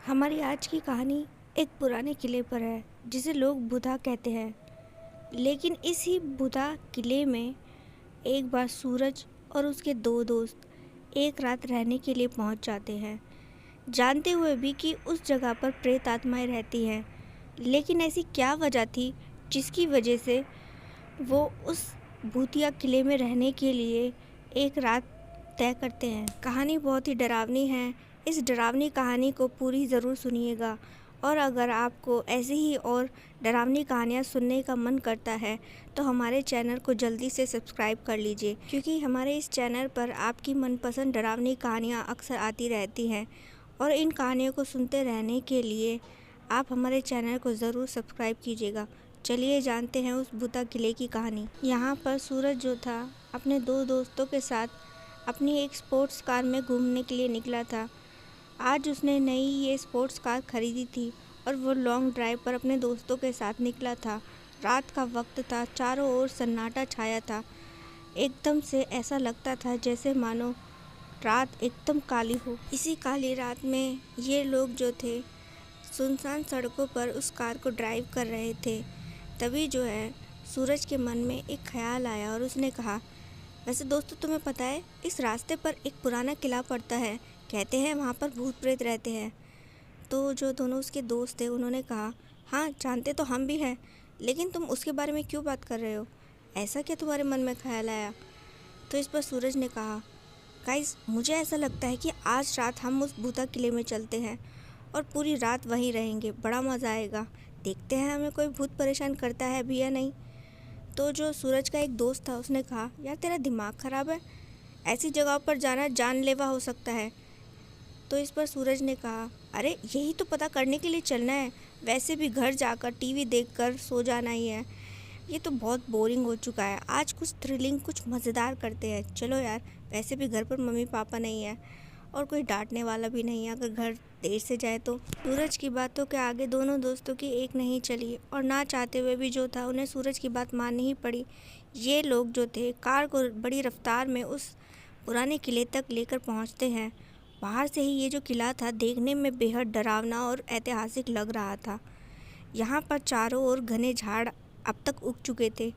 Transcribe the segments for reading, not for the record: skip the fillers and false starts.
हमारी आज की कहानी एक पुराने किले पर है जिसे लोग बुधा कहते हैं। लेकिन इसी बुधा किले में एक बार सूरज और उसके दो दोस्त एक रात रहने के लिए पहुंच जाते हैं, जानते हुए भी कि उस जगह पर प्रेत आत्माएं रहती हैं। लेकिन ऐसी क्या वजह थी जिसकी वजह से वो उस भूतिया किले में रहने के लिए एक रात तय करते हैं। कहानी बहुत ही डरावनी है। इस डरावनी कहानी को पूरी ज़रूर सुनिएगा। और अगर आपको ऐसी ही और डरावनी कहानियाँ सुनने का मन करता है तो हमारे चैनल को जल्दी से सब्सक्राइब कर लीजिए, क्योंकि हमारे इस चैनल पर आपकी मनपसंद डरावनी कहानियाँ अक्सर आती रहती हैं। और इन कहानियों को सुनते रहने के लिए आप हमारे चैनल को ज़रूर सब्सक्राइब कीजिएगा। चलिए जानते हैं उस भूता किले की कहानी। यहाँ पर सूरज जो था अपने दो दोस्तों के साथ अपनी एक स्पोर्ट्स कार में घूमने के लिए निकला था। आज उसने नई ये स्पोर्ट्स कार खरीदी थी और वो लॉन्ग ड्राइव पर अपने दोस्तों के साथ निकला था। रात का वक्त था, चारों ओर सन्नाटा छाया था। एकदम से ऐसा लगता था जैसे मानो रात एकदम काली हो। इसी काली रात में ये लोग जो थे सुनसान सड़कों पर उस कार को ड्राइव कर रहे थे। तभी जो है सूरज के मन में एक ख्याल आया और उसने कहा, वैसे दोस्तों तुम्हें पता है इस रास्ते पर एक पुराना किला पड़ता है, कहते हैं वहाँ पर भूत प्रेत रहते हैं। तो जो दोनों उसके दोस्त थे उन्होंने कहा, हाँ जानते तो हम भी हैं, लेकिन तुम उसके बारे में क्यों बात कर रहे हो? ऐसा क्या तुम्हारे मन में ख्याल आया? तो इस पर सूरज ने कहा, गाइस मुझे ऐसा लगता है कि आज रात हम उस भूता किले में चलते हैं और पूरी रात वहीं रहेंगे। बड़ा मज़ा आएगा। देखते हैं हमें कोई भूत परेशान करता है भी या नहीं। तो जो सूरज का एक दोस्त था उसने कहा, यार तेरा दिमाग ख़राब है, ऐसी जगह पर जाना जानलेवा हो सकता है। तो इस पर सूरज ने कहा, अरे यही तो पता करने के लिए चलना है, वैसे भी घर जाकर टीवी देखकर सो जाना ही है। ये तो बहुत बोरिंग हो चुका है, आज कुछ थ्रिलिंग कुछ मज़ेदार करते हैं। चलो यार, वैसे भी घर पर मम्मी पापा नहीं है और कोई डांटने वाला भी नहीं है अगर घर देर से जाए तो। सूरज की बातों के आगे दोनों दोस्तों की एक नहीं चली और ना चाहते हुए भी जो था उन्हें सूरज की बात माननी ही पड़ी। ये लोग जो थे कार को बड़ी रफ्तार में उस पुराने किले तक लेकर पहुंचते हैं। बाहर से ही ये जो किला था देखने में बेहद डरावना और ऐतिहासिक लग रहा था। यहाँ पर चारों ओर घने झाड़ अब तक उग चुके थे।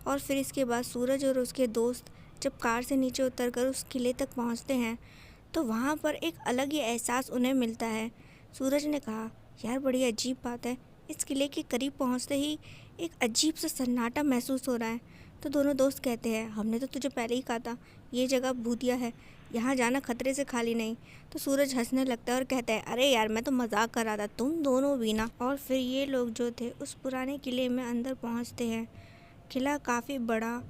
और फिर इसके बाद सूरज और उसके दोस्त जब कार से नीचे उतरकर उस किले तक पहुँचते हैं तो वहाँ पर एक अलग ही एहसास उन्हें मिलता है। सूरज ने कहा, यार बड़ी अजीब बात है, इस किले के करीब पहुँचते ही एक अजीब सा सन्नाटा महसूस हो रहा है। तो दोनों दोस्त कहते हैं, हमने तो तुझे पहले ही कहा था ये जगह भूतिया है, यहाँ जाना खतरे से खाली नहीं। तो सूरज हंसने लगता है और कहता है, अरे यार मैं तो मजाक कर रहा था, तुम दोनों भी ना। और फिर ये लोग जो थे उस पुराने किले में अंदर पहुँचते हैं। किला काफ़ी बड़ा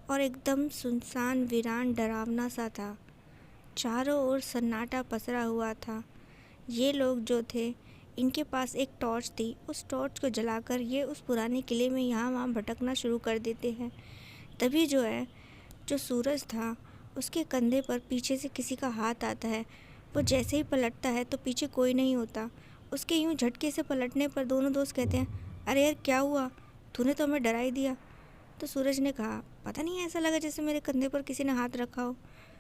और एकदम सुनसान वीरान डरावना सा था। चारों ओर सन्नाटा पसरा हुआ था। ये लोग जो थे इनके पास एक टॉर्च थी। उस टॉर्च को जलाकर ये उस पुराने किले में यहाँ वहाँ भटकना शुरू कर देते हैं। तभी जो है जो सूरज था उसके कंधे पर पीछे से किसी का हाथ आता है। वो जैसे ही पलटता है तो पीछे कोई नहीं होता। उसके यूं झटके से पलटने पर दोनों दोस्त कहते हैं, अरे यार क्या हुआ, तूने तो हमें डरा ही दिया। तो सूरज ने कहा, पता नहीं ऐसा लगा जैसे मेरे कंधे पर किसी ने हाथ रखा हो।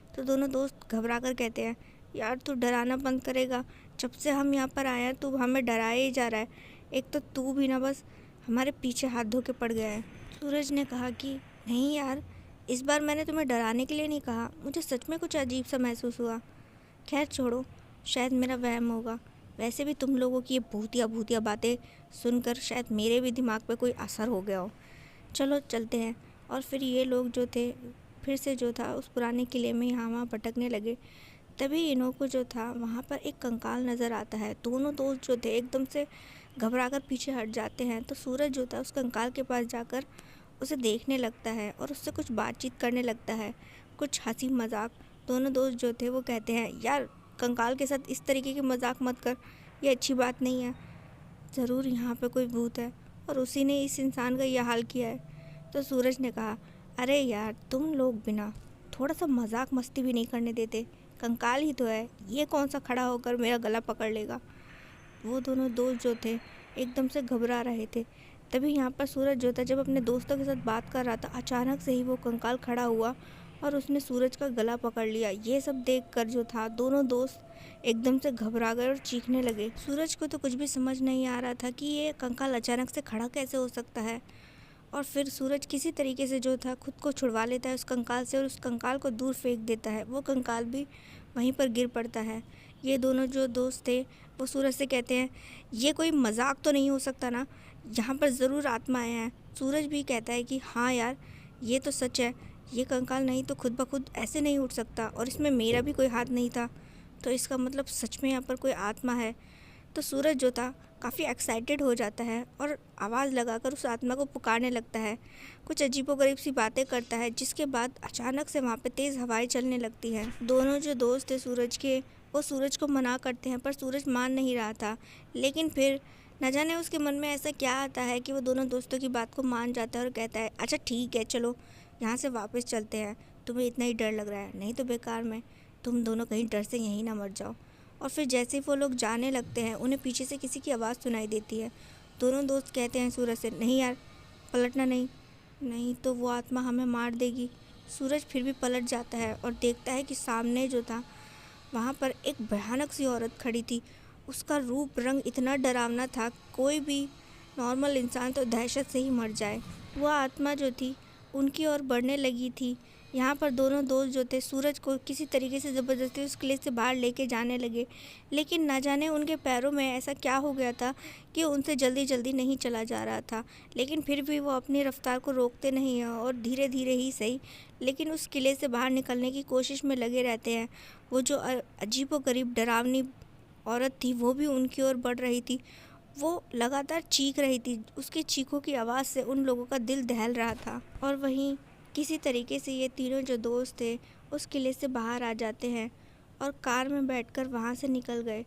तो दोनों दोस्त घबरा कर कहते हैं, यार तू डराना बंद करेगा, जब से हम यहाँ पर आए हैं तू हमें डराए ही जा रहा है। एक तो तू भी ना बस हमारे पीछे हाथ धो के पड़ गया है। सूरज ने कहा कि नहीं यार, इस बार मैंने तुम्हें डराने के लिए नहीं कहा, मुझे सच में कुछ अजीब सा महसूस हुआ। खैर छोड़ो, शायद मेरा वहम होगा। वैसे भी तुम लोगों की ये भूतिया भूतिया बातें सुनकर शायद मेरे भी दिमाग पे कोई असर हो गया हो। चलो चलते हैं। और फिर ये लोग जो थे फिर से जो था उस पुराने किले में यहाँ वहाँ भटकने लगे। तभी इन्हों को जो था वहाँ पर एक कंकाल नज़र आता है। दोनों दोस्त जो थे एकदम से घबराकर पीछे हट जाते हैं। तो सूरज जो था उस कंकाल के पास जाकर उसे देखने लगता है और उससे कुछ बातचीत करने लगता है, कुछ हंसी मजाक। दोनों दोस्त जो थे वो कहते हैं, यार कंकाल के साथ इस तरीके की मजाक मत कर, ये अच्छी बात नहीं है। ज़रूर यहाँ पे कोई भूत है और उसी ने इस इंसान का यह हाल किया है। तो सूरज ने कहा, अरे यार तुम लोग बिना थोड़ा सा मजाक मस्ती भी नहीं करने देते, कंकाल ही तो है, ये कौन सा खड़ा होकर मेरा गला पकड़ लेगा। वो दोनों दोस्त जो थे एकदम से घबरा रहे थे। तभी यहाँ पर सूरज जो था जब अपने दोस्तों के साथ बात कर रहा था, अचानक से ही वो कंकाल खड़ा हुआ और उसने सूरज का गला पकड़ लिया। ये सब देखकर जो था दोनों दोस्त एकदम से घबरा गए और चीखने लगे। सूरज को तो कुछ भी समझ नहीं आ रहा था कि ये कंकाल अचानक से खड़ा कैसे हो सकता है। और फिर सूरज किसी तरीके से जो था खुद को छुड़वा लेता है उस कंकाल से और उस कंकाल को दूर फेंक देता है। वो कंकाल भी वहीं पर गिर पड़ता है। ये दोनों जो दोस्त थे वो सूरज से कहते हैं, ये कोई मजाक तो नहीं हो सकता ना, यहाँ पर ज़रूर आत्माएं हैं। सूरज भी कहता है कि हाँ यार, ये तो सच है, ये कंकाल नहीं तो खुद ब खुद ऐसे नहीं उठ सकता और इसमें मेरा भी कोई हाथ नहीं था, तो इसका मतलब सच में यहाँ पर कोई आत्मा है। तो सूरज जो था काफ़ी एक्साइटेड हो जाता है और आवाज़ लगाकर उस आत्मा को पुकारने लगता है। कुछ अजीबोगरीब सी बातें करता है, जिसके बाद अचानक से वहाँ पे तेज़ हवाएं चलने लगती हैं। दोनों जो दोस्त थे सूरज के, वो सूरज को मना करते हैं पर सूरज मान नहीं रहा था। लेकिन फिर न जाने उसके मन में ऐसा क्या आता है कि वो दोनों दोस्तों की बात को मान जाता है और कहता है, अच्छा ठीक है, चलो यहाँ से वापस चलते हैं, तुम्हें इतना ही डर लग रहा है, नहीं तो बेकार में तुम दोनों कहीं डर से यहीं ना मर जाओ। और फिर जैसे ही वो लोग जाने लगते हैं उन्हें पीछे से किसी की आवाज़ सुनाई देती है। दोनों दोस्त कहते हैं सूरज से, नहीं यार, पलटना नहीं, नहीं तो वो आत्मा हमें मार देगी। सूरज फिर भी पलट जाता है और देखता है कि सामने जो था वहाँ पर एक भयानक सी औरत खड़ी थी। उसका रूप रंग इतना डरावना था, कोई भी नॉर्मल इंसान तो दहशत से ही मर जाए। वह आत्मा जो थी उनकी ओर बढ़ने लगी थी। यहाँ पर दोनों दोस्त जो थे सूरज को किसी तरीके से ज़बरदस्ती उस किले से बाहर लेके जाने लगे, लेकिन ना जाने उनके पैरों में ऐसा क्या हो गया था कि उनसे जल्दी जल्दी नहीं चला जा रहा था। लेकिन फिर भी वो अपनी रफ्तार को रोकते नहीं हैं और धीरे धीरे ही सही, लेकिन उस किले से बाहर निकलने की कोशिश में लगे रहते हैं। वो जो अजीबोगरीब डरावनी औरत थी वो भी उनकी ओर बढ़ रही थी। वो लगातार चीख रही थी, उसकी चीखों की आवाज़ से उन लोगों का दिल दहल रहा था। और वहीं किसी तरीके से ये तीनों जो दोस्त थे उस किले से बाहर आ जाते हैं और कार में बैठकर वहाँ से निकल गए।